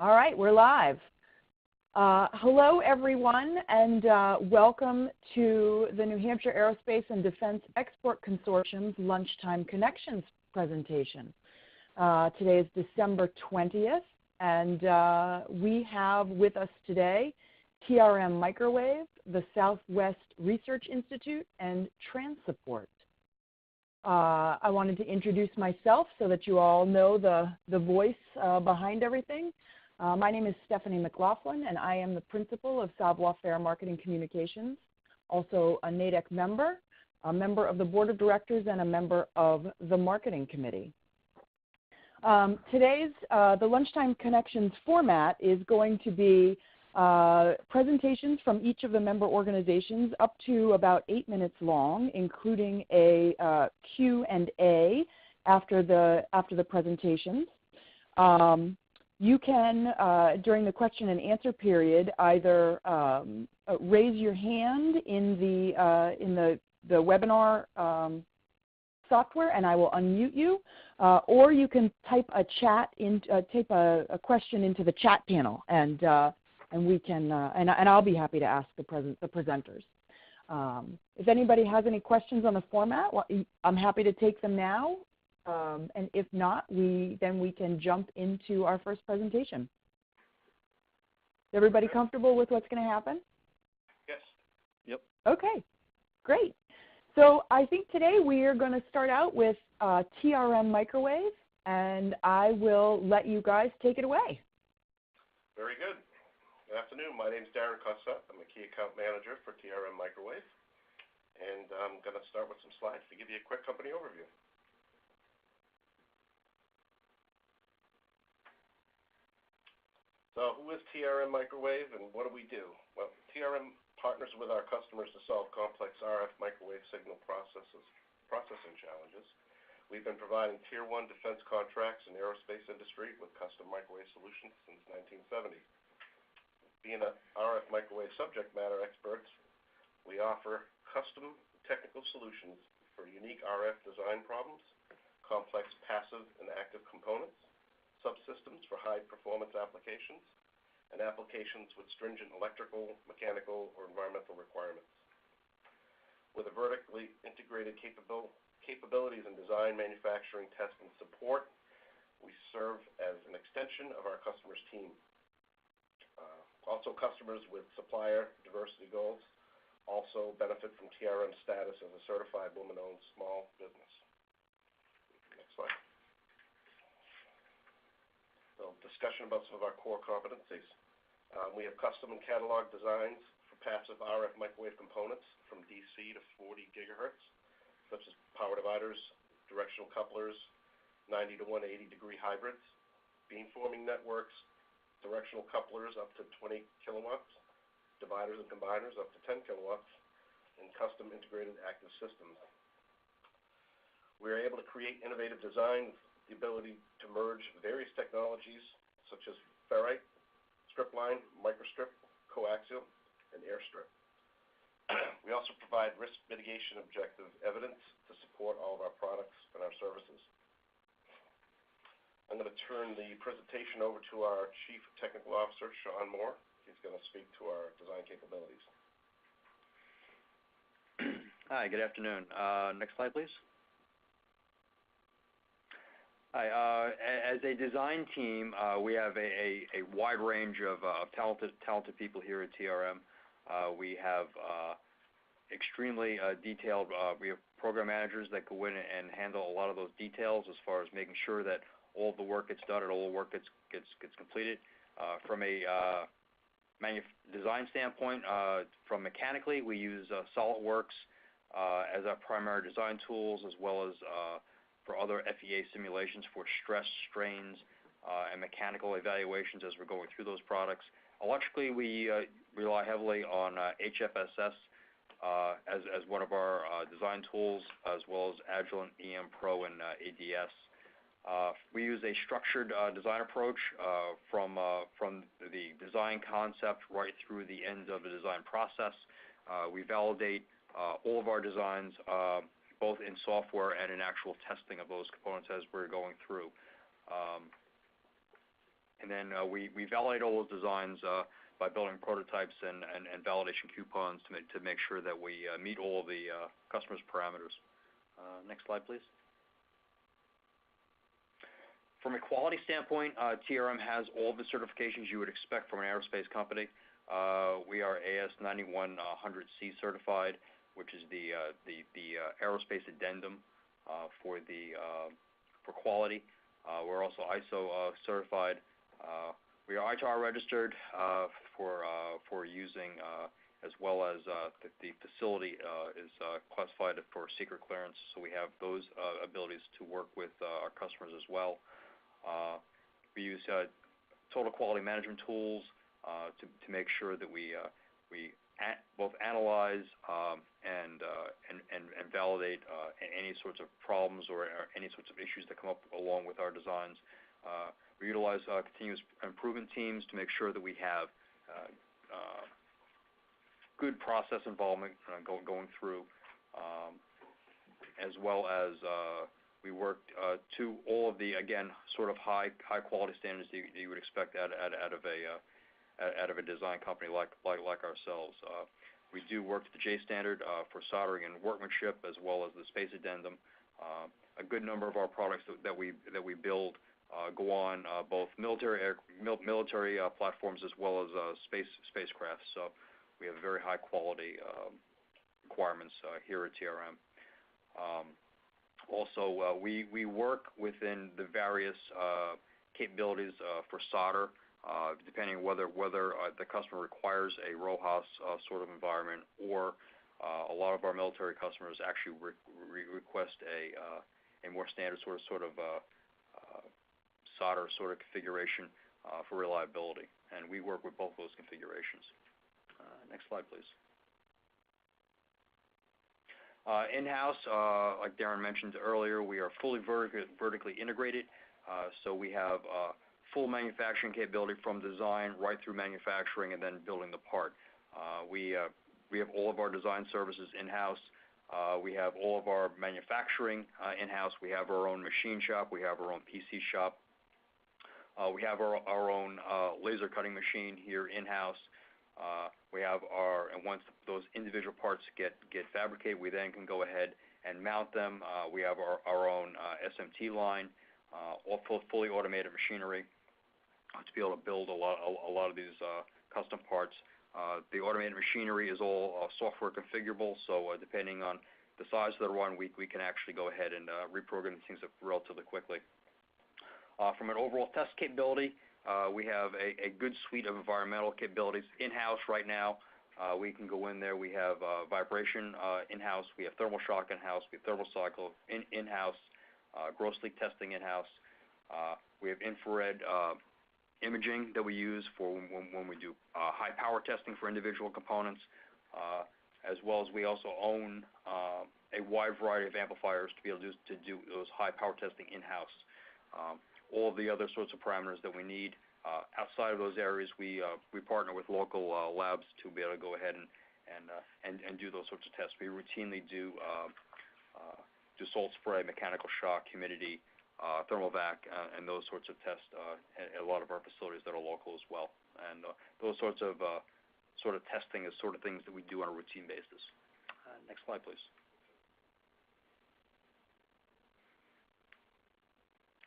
All right, we're live. Hello, everyone, and welcome to the New Hampshire Aerospace and Defense Export Consortium's Lunchtime Connections presentation. Today is December 20th, and we have with us today TRM Microwave, the Southwest Research Institute, and Transupport. I wanted to introduce myself so that you all know the voice behind everything. My name is Stephanie McLaughlin, and I am the principal of Savoir-Faire Marketing Communications, also a NHADEC member, a member of the board of directors, and a member of the marketing committee. Today's the Lunchtime Connections format is going to be presentations from each of the member organizations up to about 8 minutes long, including a Q&A after the presentations. You can, during the question and answer period, either raise your hand in the webinar software, and I will unmute you, or you can type a question into the chat panel, and we can, and I'll be happy to ask the presenters. If anybody has any questions on the format, I'm happy to take them now. And if not, then we can jump into our first presentation. Is everybody comfortable with what's going to happen? Yes. Yep. Okay, great. So I think today we are going to start out with TRM Microwave, and I will let you guys take it away. Very good. Good afternoon. My name is Darren Cossette. I'm a key account manager for TRM Microwave, and I'm going to start with some slides to give you a quick company overview. So who is TRM Microwave and what do we do? Well, TRM partners with our customers to solve complex RF microwave signal processing challenges. We've been providing Tier 1 defense contracts in the aerospace industry with custom microwave solutions since 1970. Being an RF microwave subject matter experts, we offer custom technical solutions for unique RF design problems, complex passive and active components, subsystems for high-performance applications, and applications with stringent electrical, mechanical, or environmental requirements. With a vertically integrated capabilities in design, manufacturing, test, and support, we serve as an extension of our customers' team. Also, customers with supplier diversity goals also benefit from TRM status as a certified woman-owned small business. Next slide. So, discussion about some of our core competencies. We have custom and catalog designs for passive RF microwave components from DC to 40 gigahertz, such as power dividers, directional couplers, 90 to 180 degree hybrids, beamforming networks, directional couplers up to 20 kilowatts, dividers and combiners up to 10 kilowatts, and custom integrated active systems. We are able to create innovative designs, the ability to merge various technologies such as ferrite, strip line, microstrip, coaxial, and airstrip. We also provide risk mitigation objective evidence to support all of our products and our services. I'm going to turn the presentation over to our Chief Technical Officer, Sean Moore. He's going to speak to our design capabilities. Hi, good afternoon. Next slide, please. Hi, as a design team, we have a wide range of talented people here at TRM. We have extremely detailed, we have program managers that go in and handle a lot of those details as far as making sure that all the work gets done and all the work gets completed. From a design standpoint, from mechanically, we use SolidWorks as our primary design tools, as well as for other FEA simulations for stress, strains, and mechanical evaluations as we're going through those products. Electrically, we rely heavily on HFSS as one of our design tools, as well as Agilent EM Pro and ADS. We use a structured design approach from the design concept right through the end of the design process. We validate all of our designs, both in software and in actual testing of those components as we're going through. And then we validate all those designs by building prototypes and validation coupons to make sure that we meet all of the customers' parameters. Next slide, please. From a quality standpoint, TRM has all the certifications you would expect from an aerospace company. We are AS9100C certified, which is the aerospace addendum for quality. We're also ISO certified. We are ITAR registered for using, as well as the facility is classified for secret clearance, so we have those abilities to work with our customers as well. We use total quality management tools to make sure that we both analyze and validate any sorts of problems or any sorts of issues that come up along with our designs. We utilize continuous improvement teams to make sure that we have good process involvement going through, as well as we work to all of the, again, sort of high quality standards that you would expect out of a design company like ourselves. We do work to the J standard for soldering and workmanship, as well as the space addendum. A good number of our products that we build go on both military platforms as well as spacecraft. So we have very high quality requirements here at TRM. Also, we work within the various capabilities for solder, depending on whether the customer requires a row house sort of environment, or a lot of our military customers actually request a more standard sort of solder sort of configuration for reliability, and we work with both those configurations. Next slide, please. In-house, like Darren mentioned earlier, we are fully vertically integrated, so we have full manufacturing capability from design right through manufacturing and then building the part. We have all of our design services in-house. We have all of our manufacturing in-house. We have our own machine shop. We have our own PC shop. We have our own laser cutting machine here in-house. We have and once those individual parts get fabricated, we then can go ahead and mount them. We have our own SMT line, all fully automated machinery to be able to build a lot of these custom parts. The automated machinery is all software configurable, so depending on the size of the run, we can actually go ahead and reprogram things relatively quickly. From an overall test capability, we have a good suite of environmental capabilities in-house right now. We can go in there. We have vibration in-house. We have thermal shock in-house. We have thermal cycle in-house. Gross leak testing in-house. We have infrared imaging that we use for when we do high power testing for individual components, as well as we also own a wide variety of amplifiers to be able to do those high power testing in-house. All of the other sorts of parameters that we need. Outside of those areas, we partner with local labs to be able to go ahead and do those sorts of tests. We routinely do salt spray, mechanical shock, humidity, thermal vac, and those sorts of tests at a lot of our facilities that are local as well. And those sorts of testing is sort of things that we do on a routine basis. Next slide, please.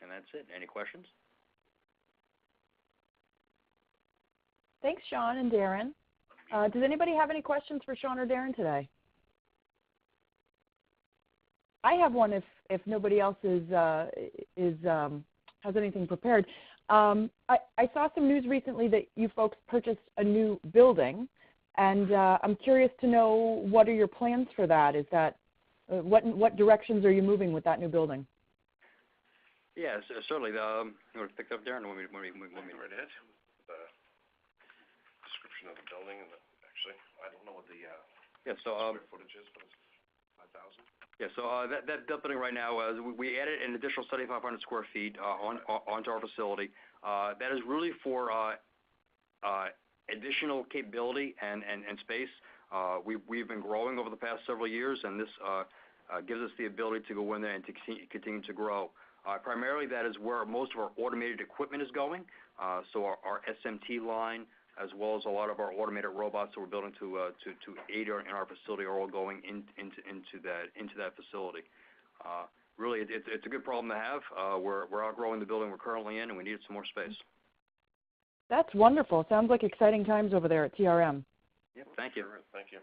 And that's it. Any questions? Thanks, Sean and Darren. Does anybody have any questions for Sean or Darren today? I have one if nobody else has anything prepared. I saw some news recently that you folks purchased a new building, and I'm curious to know, what are your plans for that? Is that what directions are you moving with that new building? Yes, certainly. You want to pick up, Darren? When we right ahead. The description of the building, and actually, I don't know what the square footage is, but it's 5,000. Yeah, so that building right now, we added an additional 7,500 square feet onto our facility. That is really for additional capability and space. We've been growing over the past several years, and this gives us the ability to go in there and to continue to grow. Primarily, that is where most of our automated equipment is going. So our SMT line, as well as a lot of our automated robots that we're building to aid in our facility, are all going into that facility. Really, it's a good problem to have. We're outgrowing the building we're currently in, and we needed some more space. That's wonderful. Sounds like exciting times over there at TRM. Yep, thank you. Thank you.